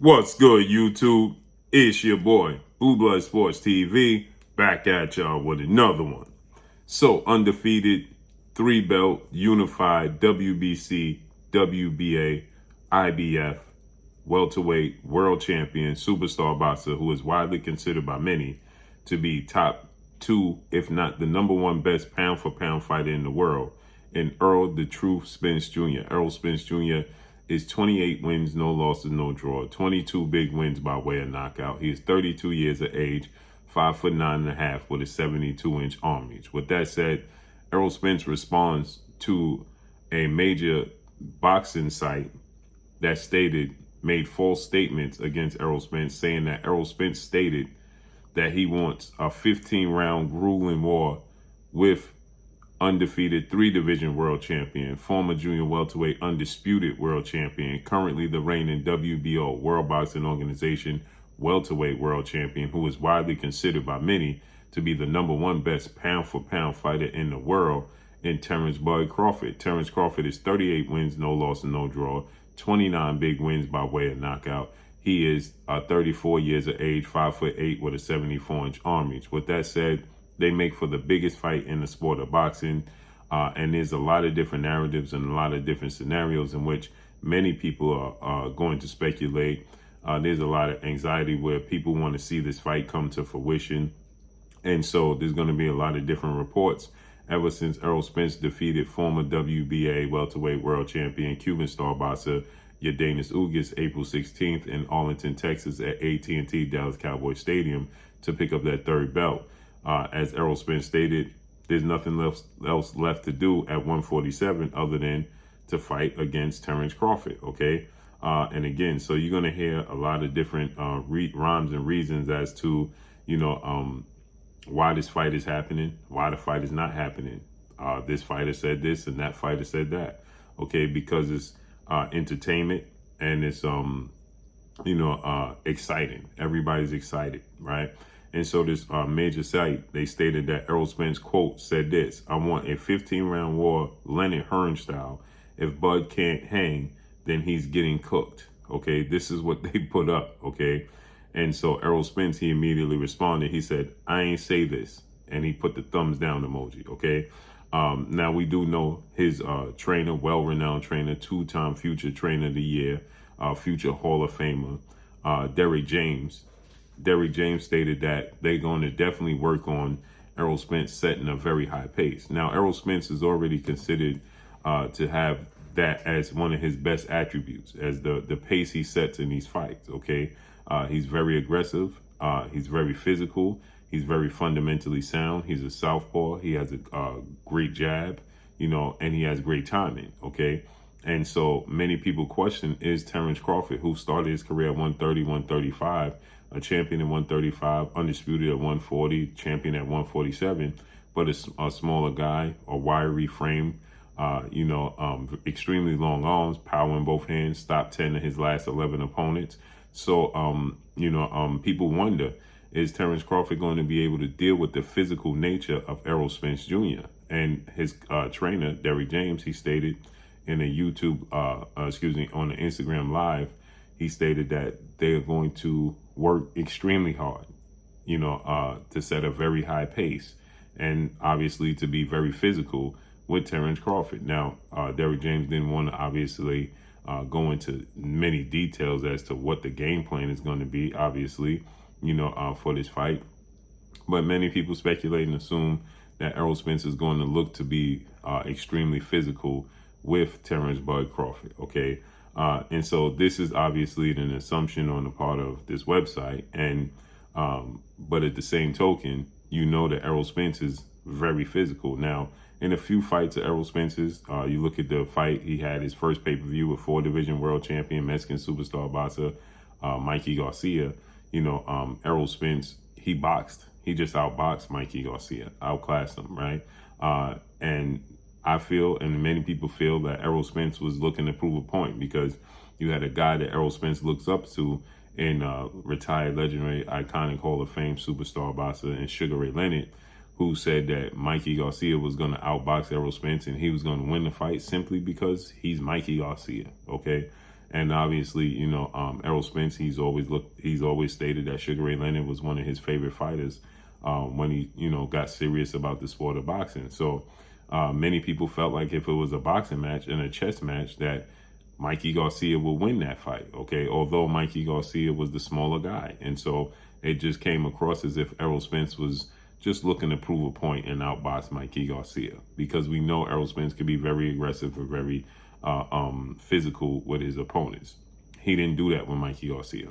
What's good, YouTube? It's your boy, Blue Blood Sports TV, back at y'all with another one. So, undefeated, 3-belt, unified, WBC, WBA, IBF, welterweight, world champion, superstar boxer who is widely considered by many to be top 2, if not the #1 best pound-for-pound fighter in the world, and Errol "The Truth" Spence Jr. Errol Spence Jr. is 28 wins, no losses, no draw, 22 big wins by way of knockout. He is 32 years of age, 5'9.5" with a 72-inch arm reach. With that said, Errol Spence responds to a major boxing site that made false statements against Errol Spence, saying that Errol Spence stated that he wants a 15-round grueling war with undefeated 3-division world champion, former junior welterweight undisputed world champion, currently the reigning WBO, World Boxing Organization, welterweight world champion, who is widely considered by many to be the #1 best pound-for-pound fighter in the world, in Terence Crawford. Terence Crawford is 38 wins, no loss and no draw, 29 big wins by way of knockout. He is 34 years of age, 5'8" with a 74-inch arm reach. With that said, they make for the biggest fight in the sport of boxing. And there's a lot of different narratives and a lot of different scenarios in which many people are going to speculate. There's a lot of anxiety where people want to see this fight come to fruition. And so there's going to be a lot of different reports ever since Errol Spence defeated former WBA welterweight world champion, Cuban star boxer Yordenis Ugas, April 16th in Arlington, Texas at AT&T Dallas Cowboys Stadium to pick up that 3rd belt. As Errol Spence stated, there's nothing else left to do at 147 other than to fight against Terence Crawford, okay? And again, so you're going to hear a lot of different rhymes and reasons as to, why this fight is happening, why the fight is not happening. This fighter said this and that fighter said that, okay? Because it's entertainment and it's, exciting. Everybody's excited, right? And so this major site, they stated that Errol Spence, quote, said this: "I want a 15-round war, Leonard HEARNS style. If Bud can't hang, then he's getting cooked." Okay, this is what they put up, okay? And so Errol Spence, he immediately responded. He said, "I ain't say this." And he put the thumbs down emoji, okay? Now, we do know his trainer, well-renowned trainer, 2-time future trainer of the year, future Hall of Famer, Derrick James. Derrick James stated that they're going to definitely work on Errol Spence setting a very high pace. Now, Errol Spence is already considered to have that as one of his best attributes, as the pace he sets in these fights, okay? He's very aggressive. He's very physical. He's very fundamentally sound. He's a southpaw. He has a great jab, and he has great timing, okay? And so many people question, is Terence Crawford, who started his career at 130, 135, a champion at 135, undisputed at 140, champion at 147, but a smaller guy, a wiry frame, extremely long arms, power in both hands, top 10 of his last 11 opponents. So, people wonder, is Terence Crawford going to be able to deal with the physical nature of Errol Spence Jr.? And his trainer, Derrick James, he stated in a on the Instagram Live, he stated that they're going to work extremely hard, to set a very high pace and obviously to be very physical with Terence Crawford. Now, Derrick James didn't want to obviously go into many details as to what the game plan is going to be, obviously, for this fight. But many people speculate and assume that Errol Spence is going to look to be extremely physical with Terence Bud Crawford, okay? And so this is obviously an assumption on the part of this website. And but at the same token, that Errol Spence is very physical. Now, in a few fights of Errol Spence's, you look at the fight, he had his first pay-per-view with 4-division world champion, Mexican superstar boxer, Mikey Garcia. Errol Spence, he boxed. He just outboxed Mikey Garcia, outclassed him, right? And I feel, and many people feel, that Errol Spence was looking to prove a point, because you had a guy that Errol Spence looks up to in retired legendary, iconic Hall of Fame superstar boxer and Sugar Ray Leonard, who said that Mikey Garcia was going to outbox Errol Spence and he was going to win the fight simply because he's Mikey Garcia, okay? And obviously, Errol Spence, he's always stated that Sugar Ray Leonard was one of his favorite fighters when he, got serious about the sport of boxing. So many people felt like if it was a boxing match and a chess match that Mikey Garcia would win that fight, okay? Although Mikey Garcia was the smaller guy. And so it just came across as if Errol Spence was just looking to prove a point and outbox Mikey Garcia, because we know Errol Spence could be very aggressive or very physical with his opponents. He didn't do that with Mikey Garcia.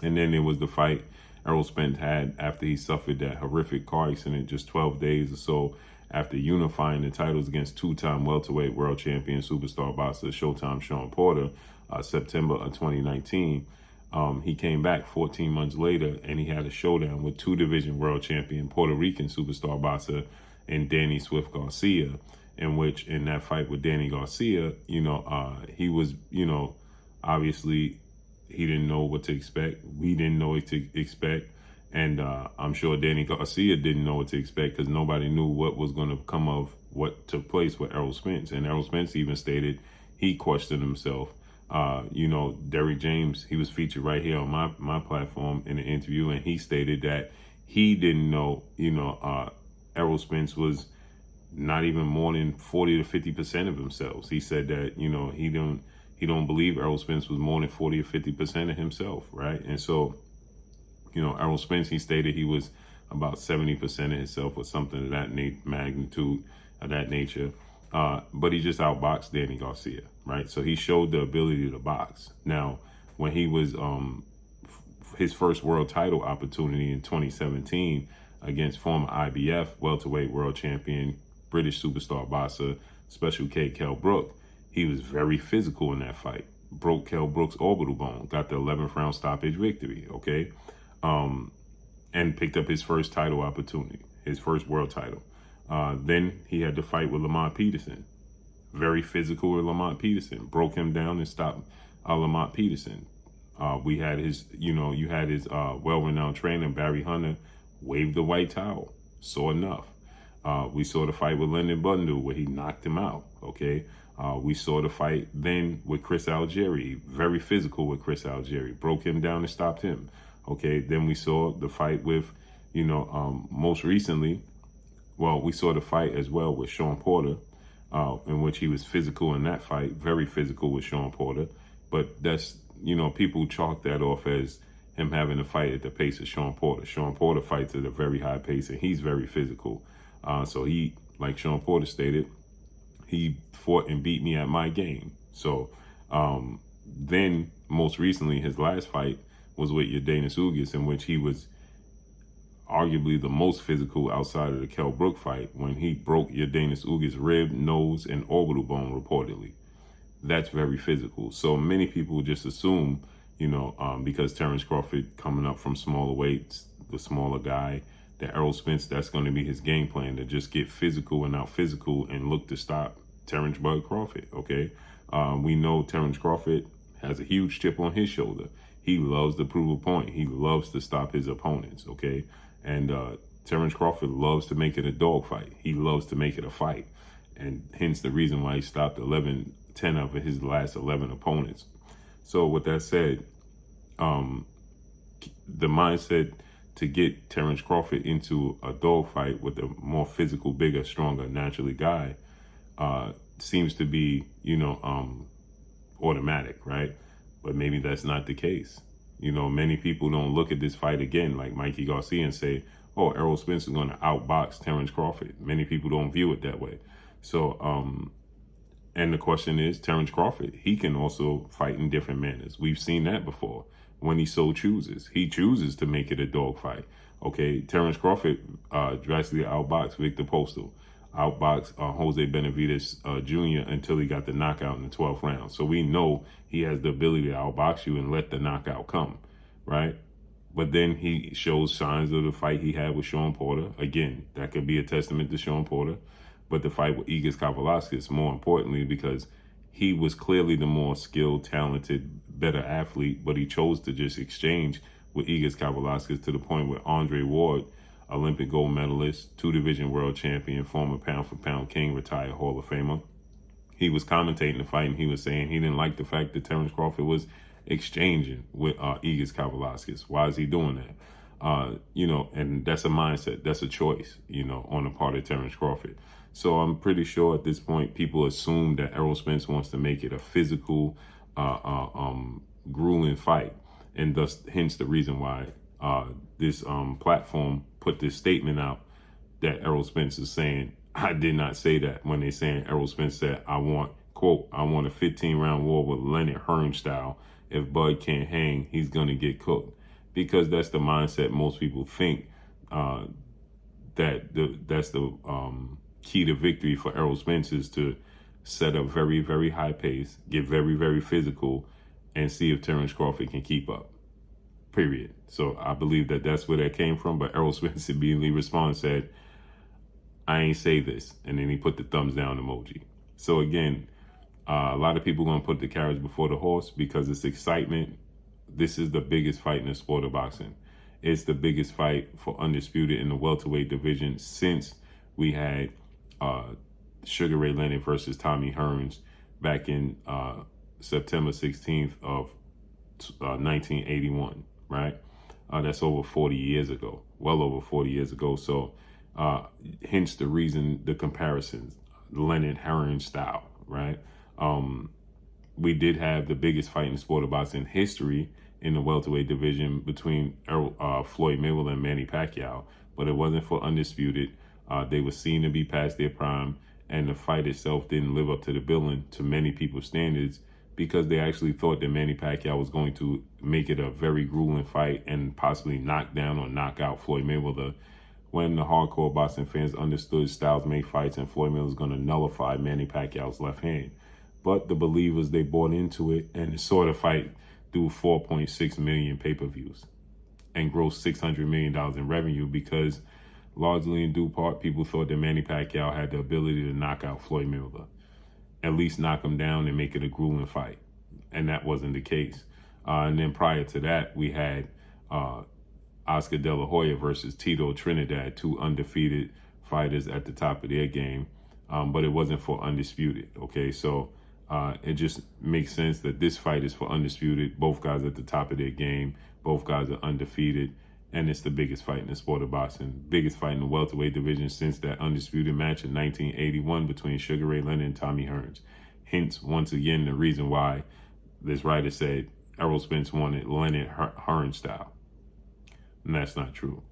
And then there was the fight Errol Spence had after he suffered that horrific car accident just 12 days or so after unifying the titles against two-time welterweight world champion superstar boxer Showtime Shawn Porter, September of 2019. He came back 14 months later and he had a showdown with two-division world champion Puerto Rican superstar boxer and Danny Swift Garcia, in that fight with Danny Garcia, he was, obviously he didn't know what to expect. We didn't know what to expect. And I'm sure Danny Garcia didn't know what to expect, because nobody knew what was going to come of what took place with Errol Spence. And Errol Spence even stated he questioned himself. Derrick James, he was featured right here on my platform in an interview, and he stated that he didn't know, Errol Spence was not even more than 40 to 50% of himself. He said that, he don't believe Errol Spence was more than 40 or 50% of himself, right? And so, Errol Spence, he stated he was about 70% of himself or something of that magnitude, of that nature. But he just outboxed Danny Garcia, right? So he showed the ability to box. Now, when he was his first world title opportunity in 2017 against former IBF welterweight world champion, British superstar boxer, Special K Kell Brook, he was very physical in that fight. Broke Kell Brook's orbital bone, got the 11th round stoppage victory, okay? And picked up his first title opportunity, his first world title. Then he had to fight with Lamont Peterson. Very physical with Lamont Peterson. Broke him down and stopped Lamont Peterson. We had his, you had his well-renowned trainer, Barry Hunter, wave the white towel. Saw enough. We saw the fight with Lyndon Bundle where he knocked him out, okay? We saw the fight then with Chris Algieri, very physical with Chris Algieri. Broke him down and stopped him, okay? Then we saw the fight with, most recently, we saw the fight as well with Shawn Porter, in which he was physical in that fight, very physical with Shawn Porter. But that's, people chalk that off as him having a fight at the pace of Shawn Porter. Shawn Porter fights at a very high pace, and he's very physical. So he, like Shawn Porter stated, he fought and beat me at my game. So then, most recently, his last fight was with Yordenis Ugas, in which he was arguably the most physical outside of the Kell Brook fight, when he broke Yordenis Ugas' rib, nose, and orbital bone, reportedly. That's very physical. So many people just assume, because Terence Crawford coming up from smaller weights, the smaller guy, that Errol Spence, that's going to be his game plan, to just get physical and out physical and look to stop Terence Bud Crawford, okay? We know Terence Crawford has a huge chip on his shoulder. He loves to prove a point. He loves to stop his opponents, okay? And Terence Crawford loves to make it a dogfight. He loves to make it a fight. And hence the reason why he stopped 10 of his last 11 opponents. So with that said, the mindset to get Terence Crawford into a dogfight with a more physical, bigger, stronger, naturally guy seems to be, automatic, right? But maybe that's not the case. Many people don't look at this fight again like Mikey Garcia and say, oh, Errol Spence is going to outbox Terence Crawford. Many people don't view it that way. So, and the question is, Terence Crawford, he can also fight in different manners. We've seen that before when he so chooses. He chooses to make it a dogfight. Okay, Terence Crawford drastically outboxed Victor Postal, outboxed Jose Benavidez Jr. until he got the knockout in the 12th round. So we know he has the ability to outbox you and let the knockout come, right? But then he shows signs of the fight he had with Shawn Porter. Again, that could be a testament to Shawn Porter. But the fight with Igor Kavalauskas, more importantly, because he was clearly the more skilled, talented, better athlete, but he chose to just exchange with Igor Kavalauskas to the point where Andre Ward, Olympic gold medalist, two-division world champion, former pound-for-pound king, retired Hall of Famer, he was commentating the fight, and he was saying he didn't like the fact that Terence Crawford was exchanging with Igor Kavalauskas. Why is he doing that? You know, and that's a mindset. That's a choice, you know, on the part of Terence Crawford. So I'm pretty sure at this point, people assume that Errol Spence wants to make it a physical, grueling fight. And thus, hence the reason why this platform put this statement out that Errol Spence is saying, I did not say that, when they're saying Errol Spence said, I want, quote, I want a 15-round war with Leonard Hearns style. If Bud can't hang, he's going to get cooked. Because that's the mindset most people think, that's the key to victory for Errol Spence, is to set a very, very high pace, get very, very physical, and see if Terence Crawford can keep up, period. So I believe that that's where that came from. But Errol Spence immediately responded, said, I ain't say this. And then he put the thumbs down emoji. So again, a lot of people are going to put the carriage before the horse because it's excitement. This is the biggest fight in the sport of boxing. It's the biggest fight for undisputed in the welterweight division since we had Sugar Ray Leonard versus Tommy Hearns back in September 16th of 1981, right? That's over 40 years ago, well over 40 years ago. So hence the reason, the comparisons, Leonard Hearns style, right? We did have the biggest fight in the sport of boxing history in the welterweight division between Floyd Mayweather and Manny Pacquiao, but it wasn't for undisputed. They were seen to be past their prime, and the fight itself didn't live up to the billing to many people's standards, because they actually thought that Manny Pacquiao was going to make it a very grueling fight and possibly knock down or knock out Floyd Mayweather, when the hardcore boxing fans understood styles make fights and Floyd Mayweather was going to nullify Manny Pacquiao's left hand. But the believers, they bought into it and saw the fight do 4.6 million pay-per-views and gross $600 million in revenue, because largely in due part, people thought that Manny Pacquiao had the ability to knock out Floyd Mayweather, at least knock him down and make it a grueling fight. And that wasn't the case. And then prior to that, we had Oscar De La Hoya versus Tito Trinidad, two undefeated fighters at the top of their game, but it wasn't for undisputed, okay? So it just makes sense that this fight is for undisputed, both guys at the top of their game, both guys are undefeated, and it's the biggest fight in the sport of boxing, biggest fight in the welterweight division since that undisputed match in 1981 between Sugar Ray Leonard and Tommy Hearns. Hence, once again, the reason why this writer said Errol Spence wanted Leonard Hearns style. And that's not true.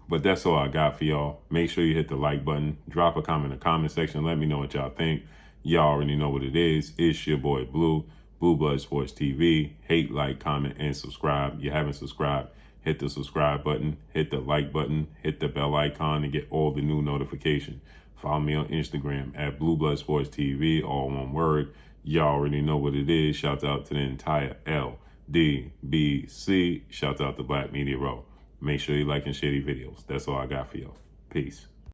But that's all I got for y'all. Make sure you hit the like button. Drop a comment in the comment section. Let me know what y'all think. Y'all already know what it is. It's your boy Blue, Blue Blood Sports TV. Hate, like, comment, and subscribe. You haven't subscribed, hit the subscribe button, hit the like button, hit the bell icon to get all the new notifications. Follow me on Instagram at Blue Blood Sports TV, all one word. Y'all already know what it is. Shout out to the entire LDBC. Shout out to Black Media Row. Make sure you like and share these videos. That's all I got for y'all. Peace.